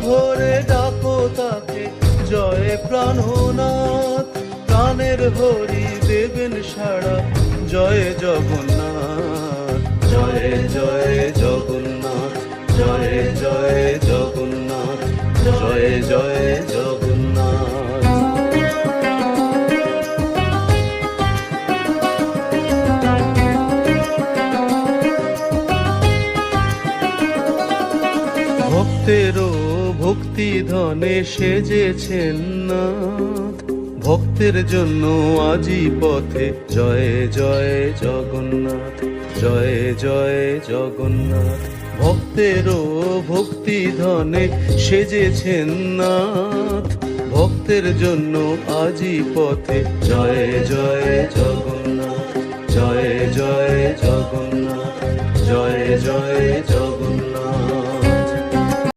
ভরে ডাকো তাকে জয় প্রাণনাথ, প্রাণের হরি দেবেন সাড়া জয় জগন্নাথ। জয় জয় জগন্নাথ, জয় জয় জগন্নাথ, জয় জয় জগন্নাথ। ভক্তেরও ভক্তি ধনে সেজেছেন নাথ, ভক্তের জন্য আজি পথে জয় জয় জগন্নাথ, জয় জয় জগন্নাথ। ভক্তেরও ভক্তি ধনে সেজেছেন নাথ, ভক্তের জন্য আজি পথে জয় জয় জগন্নাথ, জয় জয় জগন্নাথ, জয় জয় জগন্নাথ।